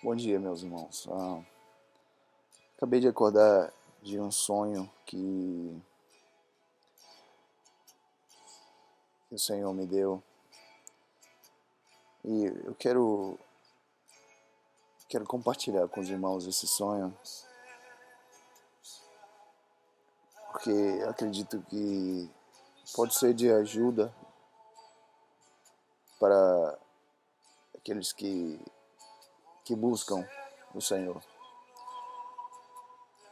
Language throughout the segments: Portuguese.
Bom dia, meus irmãos. Acabei de acordar de um sonho que o Senhor me deu e eu quero compartilhar com os irmãos esse sonho, porque acredito que pode ser de ajuda para aqueles que buscam o Senhor.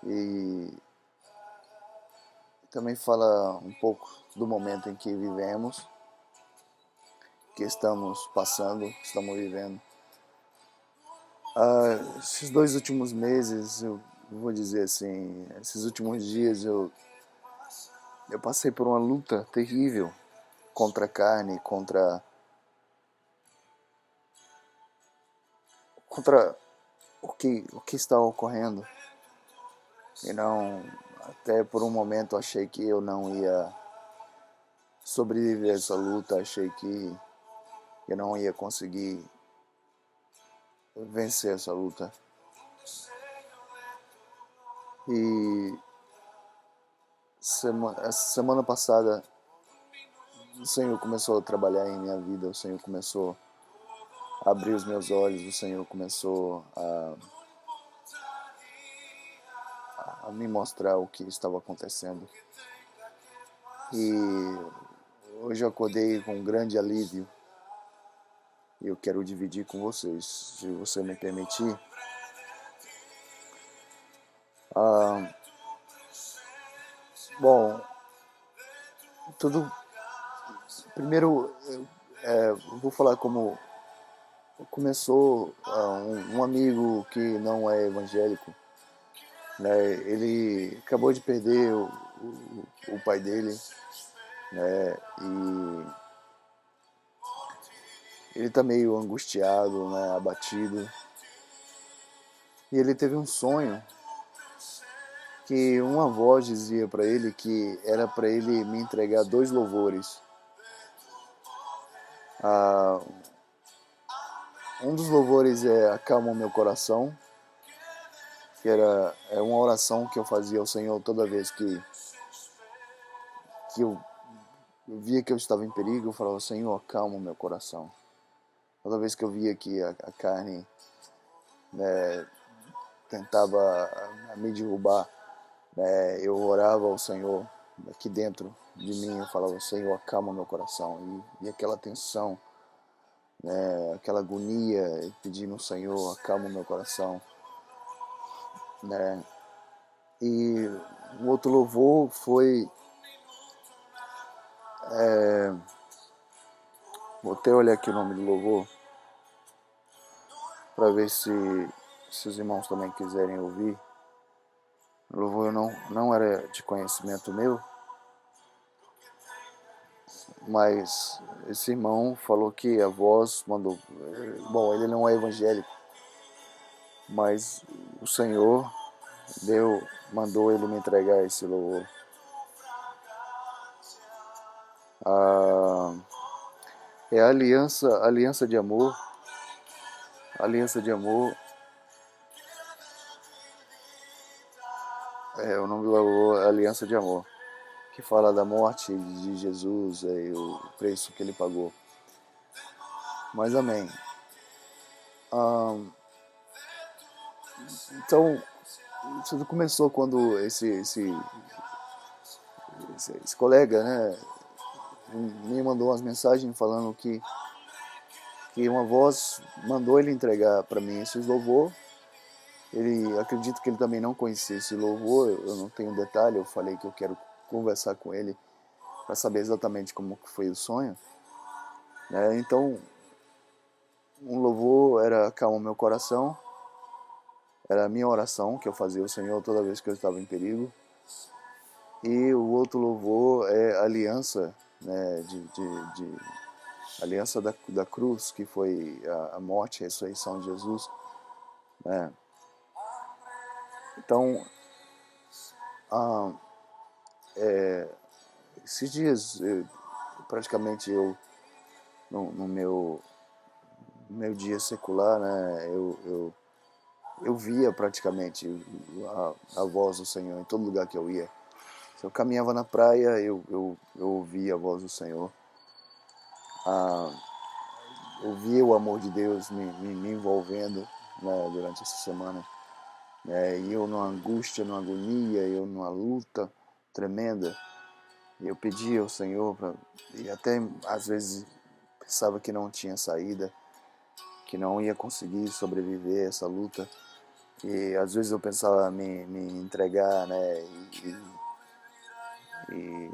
E também fala um pouco do momento em que vivemos, que estamos passando, estamos vivendo. Esses 2 últimos meses, eu vou dizer assim, esses últimos dias eu passei por uma luta terrível contra a carne, contra o que está ocorrendo. E não, até por um momento achei que eu não ia sobreviver a essa luta, achei que eu não ia conseguir vencer essa luta. E essa semana passada o Senhor começou a trabalhar em minha vida, o Senhor começou a abrir os meus olhos, o Senhor começou a me mostrar o que estava acontecendo. E hoje eu acordei com um grande alívio e eu quero dividir com vocês, se você me permitir. Bom, tudo. Primeiro, eu vou falar como começou. Um amigo que não é evangélico, né? Ele acabou de perder o pai dele, né? E ele está meio angustiado, né? Abatido. E ele teve um sonho que uma voz dizia para ele que era para ele me entregar 2 louvores. Um dos louvores é Acalma o Meu Coração, que é uma oração que eu fazia ao Senhor toda vez que eu via que eu estava em perigo. Eu falava: Senhor, acalma o meu coração. Toda vez que eu via que a carne, né, tentava me derrubar, né, eu orava ao Senhor aqui dentro de mim. Eu falava: Senhor, acalma o meu coração. E aquela tensão, né, aquela agonia, pedindo ao Senhor, acalma o meu coração, né. E o outro louvor foi, vou até olhar aqui o nome do louvor para ver se os irmãos também quiserem ouvir. O louvor não era de conhecimento meu, mas esse irmão falou que a voz mandou. Bom, ele não é evangélico, mas o Senhor mandou ele me entregar esse louvor. É a aliança de amor. Aliança de amor. O nome do louvor é Aliança de Amor, que fala da morte de Jesus e o preço que ele pagou. Mas amém. Então, tudo começou quando esse colega, né, me mandou umas mensagens falando que uma voz mandou ele entregar para mim esse louvor. Ele, acredito que ele também não conhecia esse louvor, eu não tenho detalhe. Eu falei que eu quero conversar com ele para saber exatamente como que foi o sonho, né? Então, um louvor era Acalma o Meu Coração, era a minha oração que eu fazia ao Senhor toda vez que eu estava em perigo. E o outro louvor é Aliança, né, de Aliança da cruz, que foi a morte e a ressurreição de Jesus, né? Então, esses dias, praticamente no meu dia secular, né, eu eu via praticamente a voz do Senhor em todo lugar que eu ia. Se eu caminhava na praia, eu ouvia a voz do Senhor. Ah, eu via o amor de Deus me envolvendo, né, durante essa semana. E eu numa angústia, numa agonia, eu numa luta tremenda. E eu pedia ao Senhor, e até às vezes pensava que não tinha saída, que não ia conseguir sobreviver a essa luta. E às vezes eu pensava me entregar, né? E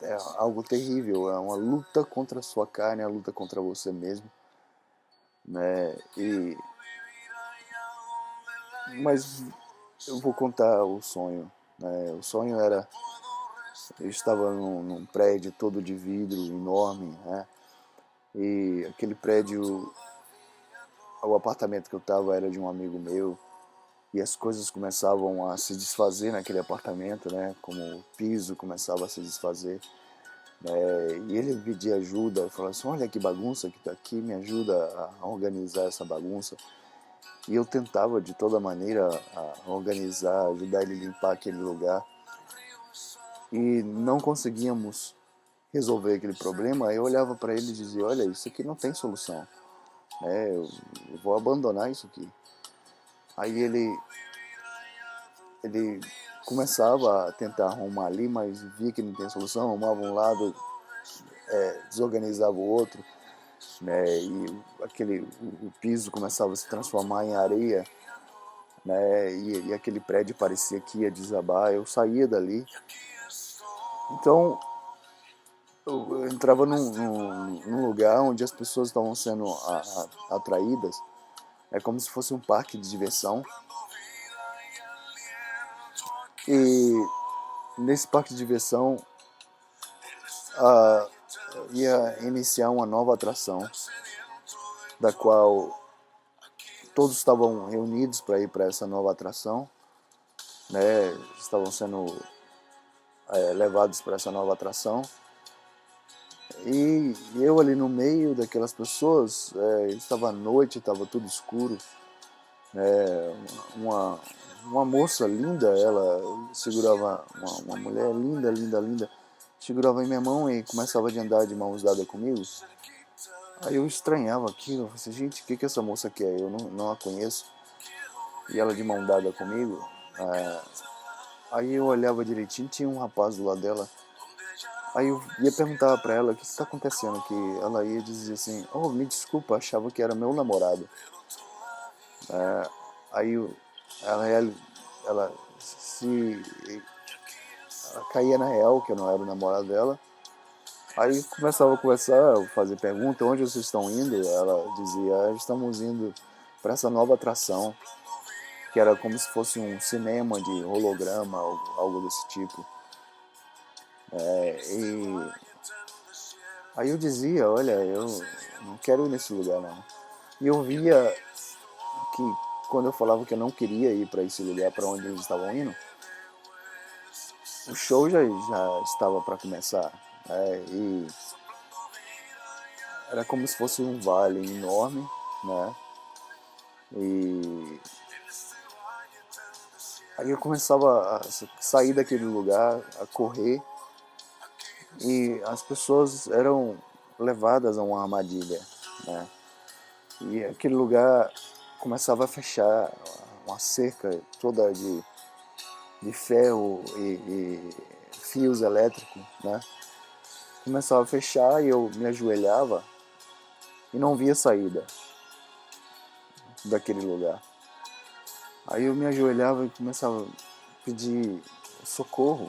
é algo terrível, é uma luta contra a sua carne, é uma luta contra você mesmo, né? Mas eu vou contar o sonho, né? O sonho era, eu estava num prédio todo de vidro enorme, né? E aquele prédio, o apartamento que eu estava era de um amigo meu, e as coisas começavam a se desfazer naquele apartamento, né? Como o piso começava a se desfazer. E ele pedia ajuda, falava assim, olha que bagunça que está aqui, me ajuda a organizar essa bagunça. E eu tentava de toda maneira a organizar, ajudar ele a limpar aquele lugar. E não conseguíamos resolver aquele problema. Eu olhava para ele e dizia, olha, isso aqui não tem solução. Eu vou abandonar isso aqui. Aí ele começava a tentar arrumar ali, mas via que não tinha solução, arrumava um lado, desorganizava o outro, né? E o piso começava a se transformar em areia, né? E aquele prédio parecia que ia desabar. Eu saía dali. Então eu entrava num lugar onde as pessoas estavam sendo atraídas. É como se fosse um parque de diversão. E nesse parque de diversão ah, ia iniciar uma nova atração, da qual todos estavam reunidos para ir para essa nova atração, né? Estavam sendo levados para essa nova atração. E eu ali no meio daquelas pessoas, estava à noite, estava tudo escuro. Uma, uma moça linda, ela segurava, uma mulher linda, linda, linda, segurava em minha mão e começava a andar de mãos dadas comigo. Aí eu estranhava aquilo, eu falei assim, gente, o que essa moça quer? Eu não a conheço. E ela de mão dada comigo. Aí eu olhava direitinho, tinha um rapaz do lado dela. Aí eu ia perguntar pra ela o que está acontecendo, que ela ia dizer assim, oh, me desculpa, achava que era meu namorado. Aí ela se ela caía na real que eu não era o namorado dela. Aí começava a conversar, fazer pergunta, onde vocês estão indo? Ela dizia, estamos indo para essa nova atração, que era como se fosse um cinema de holograma, algo desse tipo. E aí eu dizia, olha, eu não quero ir nesse lugar não. E eu via que quando eu falava que eu não queria ir para esse lugar para onde eles estavam indo, o show já estava para começar. E era como se fosse um vale enorme, né? E aí eu começava a sair daquele lugar, a correr, e as pessoas eram levadas a uma armadilha, né? E aquele lugar começava a fechar, uma cerca toda de ferro e fios elétricos, né? Começava a fechar e eu me ajoelhava e não via saída daquele lugar. Aí eu me ajoelhava e começava a pedir socorro.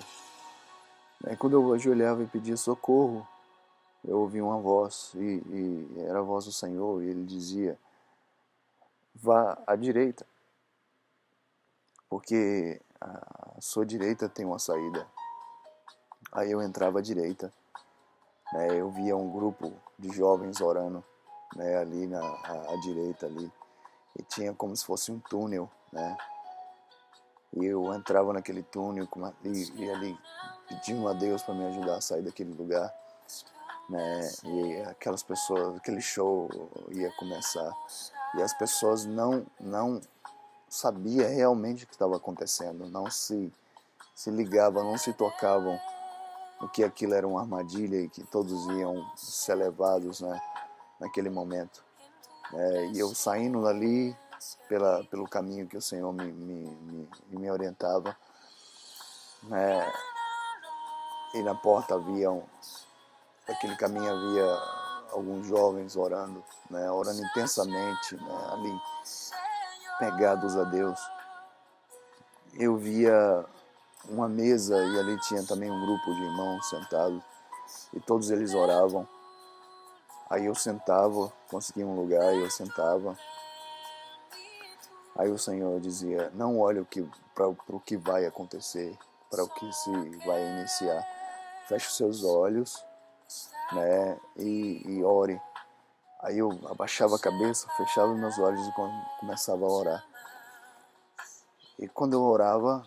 Aí quando eu ajoelhava e pedia socorro, eu ouvia uma voz, e era a voz do Senhor, e ele dizia, vá à direita, porque a sua direita tem uma saída. Aí eu entrava à direita, né, eu via um grupo de jovens orando, né, ali à direita ali, e tinha como se fosse um túnel, né, e eu entrava naquele túnel e ali pedindo a Deus para me ajudar a sair daquele lugar. né? E aquelas pessoas, aquele show ia começar e as pessoas não sabiam realmente o que estava acontecendo, não se ligavam, não se tocavam o que aquilo era uma armadilha e que todos iam ser levados, né, naquele momento. E eu saindo dali pelo caminho que o Senhor me orientava, né, e na porta aquele caminho havia alguns jovens orando, né, orando intensamente, né, ali pegados a Deus. Eu via uma mesa e ali tinha também um grupo de irmãos sentados e todos eles oravam. Aí eu sentava, conseguia um lugar e eu sentava. Aí o Senhor dizia, não olhe para o que vai acontecer, para o que se vai iniciar. Feche os seus olhos, né, e ore. Aí eu abaixava a cabeça, fechava os meus olhos e começava a orar. E quando eu orava,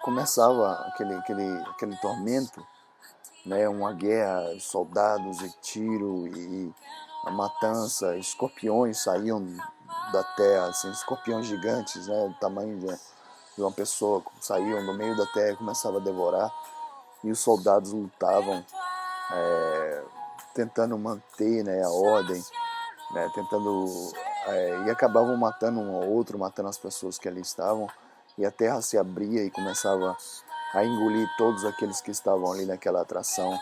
começava aquele tormento, né, uma guerra, soldados e tiro e a matança, escorpiões saíam da terra, assim, escorpiões gigantes, né, do tamanho de uma pessoa, saíam do meio da terra e começavam a devorar, e os soldados lutavam, tentando manter, né, a ordem, né, e acabavam matando um ao outro, matando as pessoas que ali estavam, e a terra se abria e começava a engolir todos aqueles que estavam ali naquela atração,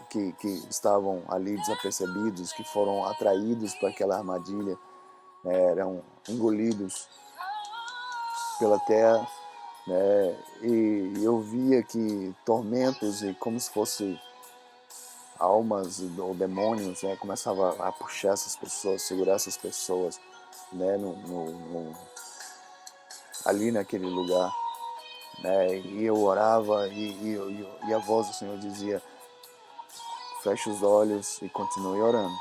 que estavam ali desapercebidos, que foram atraídos para aquela armadilha, né, eram engolidos pela terra, né, e eu via que tormentos e como se fosse almas ou demônios, né, começava a puxar essas pessoas, segurar essas pessoas, né, ali naquele lugar, né, e eu orava e a voz do Senhor dizia, feche os olhos e continue orando,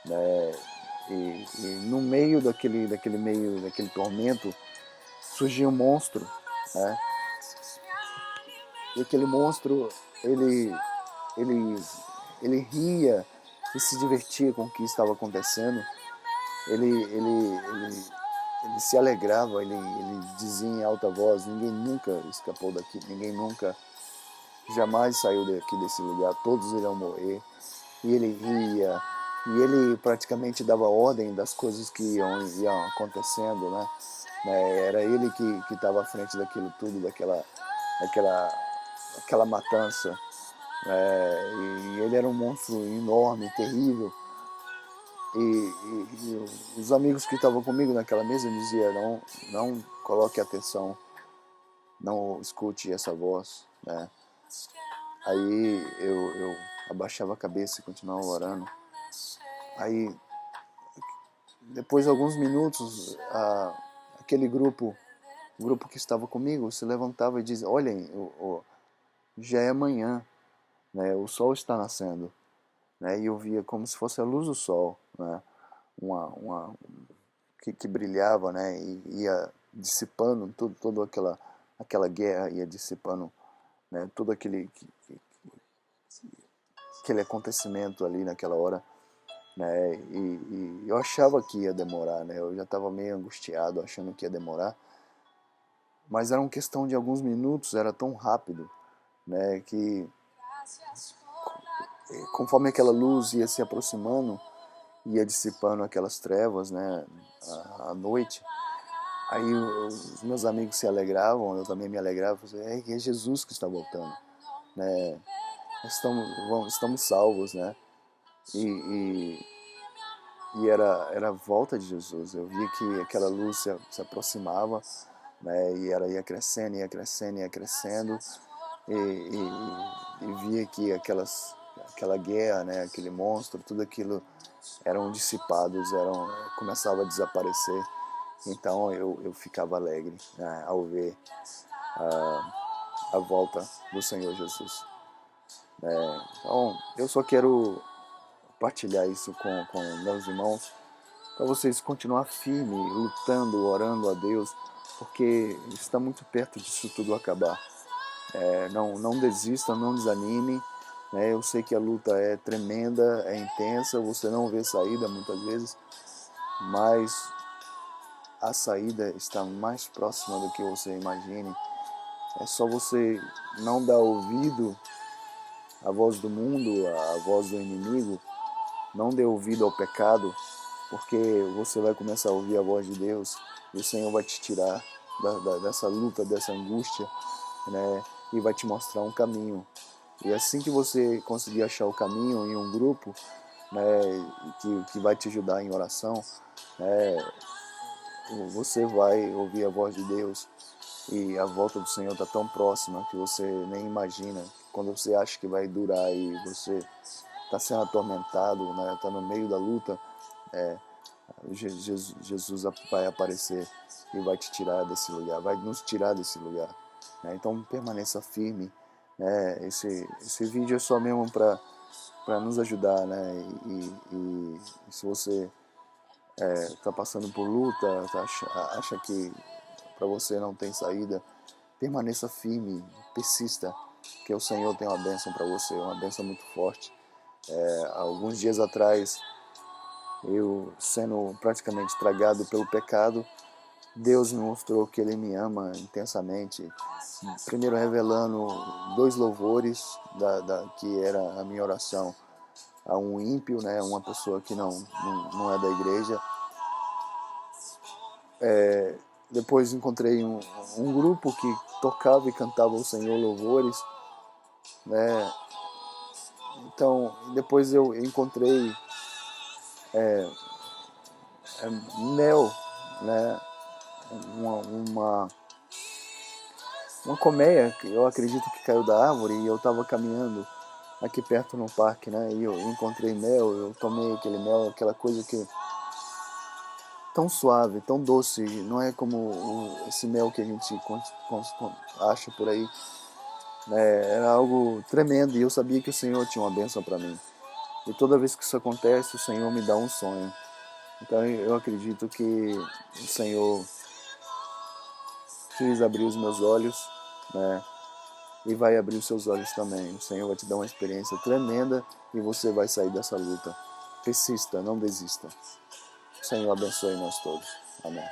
né, e no meio daquele tormento surgia um monstro, né, e aquele monstro ele ele ria e se divertia com o que estava acontecendo. Ele se alegrava, ele dizia em alta voz, ninguém nunca escapou daqui, ninguém nunca, jamais saiu daqui desse lugar, todos irão morrer. E ele ria, e ele praticamente dava ordem das coisas que iam acontecendo, né? Era ele que estava à frente daquilo tudo, daquela matança. E ele era um monstro enorme, terrível. E os amigos que estavam comigo naquela mesa diziam, não coloque atenção, não escute essa voz, né? Aí eu abaixava a cabeça e continuava orando. Aí, depois de alguns minutos, aquele grupo, o grupo que estava comigo, se levantava e dizia, olhem, já é manhã, né? O sol está nascendo. Né? E eu via como se fosse a luz do sol, né? Que brilhava, né? E ia dissipando toda aquela guerra, ia dissipando, né? Todo aquele acontecimento ali naquela hora, né? E eu achava que ia demorar, né? Eu já estava meio angustiado, achando que ia demorar, mas era uma questão de alguns minutos, era tão rápido, né? Que conforme aquela luz ia se aproximando, ia dissipando aquelas trevas, né? À noite. Aí os meus amigos se alegravam, eu também me alegrava, é Jesus que está voltando, né? Estamos salvos, né? E era a volta de Jesus. Eu via que aquela luz se aproximava, né? E ela ia crescendo, ia crescendo, ia crescendo, e via que aquela guerra, né? Aquele monstro, tudo aquilo eram dissipados, começava a desaparecer. Então eu ficava alegre, né, ao ver a volta do Senhor Jesus. Então eu só quero partilhar isso com meus irmãos, para vocês continuar firme, lutando, orando a Deus, porque está muito perto disso tudo acabar. não desista, não desanime, né? Eu sei que a luta é tremenda, é intensa, você não vê saída muitas vezes, mas a saída está mais próxima do que você imagine. É só você não dar ouvido à voz do mundo, à voz do inimigo, não dê ouvido ao pecado, porque você vai começar a ouvir a voz de Deus e o Senhor vai te tirar dessa luta, dessa angústia, né? E vai te mostrar um caminho. E assim que você conseguir achar o caminho em um grupo, né, que vai te ajudar em oração, né, você vai ouvir a voz de Deus e a volta do Senhor está tão próxima que você nem imagina. Quando você acha que vai durar e você está sendo atormentado, né, está no meio da luta, Jesus vai aparecer e vai te tirar desse lugar, vai nos tirar desse lugar, né? Então permaneça firme, né? Esse vídeo é só mesmo para nos ajudar, né? E se você está passando por luta, acha que para você não tem saída, permaneça firme, persista, que o Senhor tem uma bênção para você, uma bênção muito forte. Alguns dias atrás, eu sendo praticamente tragado pelo pecado, Deus me mostrou que Ele me ama intensamente. Primeiro revelando 2 louvores que era a minha oração a um ímpio, né, uma pessoa que não é da igreja. Depois encontrei um grupo que tocava e cantava o Senhor louvores, né? Então depois eu encontrei mel, né? Uma uma colmeia que eu acredito que caiu da árvore e eu estava caminhando aqui perto no parque, né? E eu encontrei mel, eu tomei aquele mel, aquela coisa que tão suave, tão doce, não é como esse mel que a gente acha por aí, né? Era algo tremendo e eu sabia que o Senhor tinha uma bênção para mim. E toda vez que isso acontece, o Senhor me dá um sonho. Então eu acredito que o Senhor quis abrir os meus olhos, né? E vai abrir os seus olhos também. O Senhor vai te dar uma experiência tremenda e você vai sair dessa luta. Persista, não desista. O Senhor abençoe nós todos. Amém.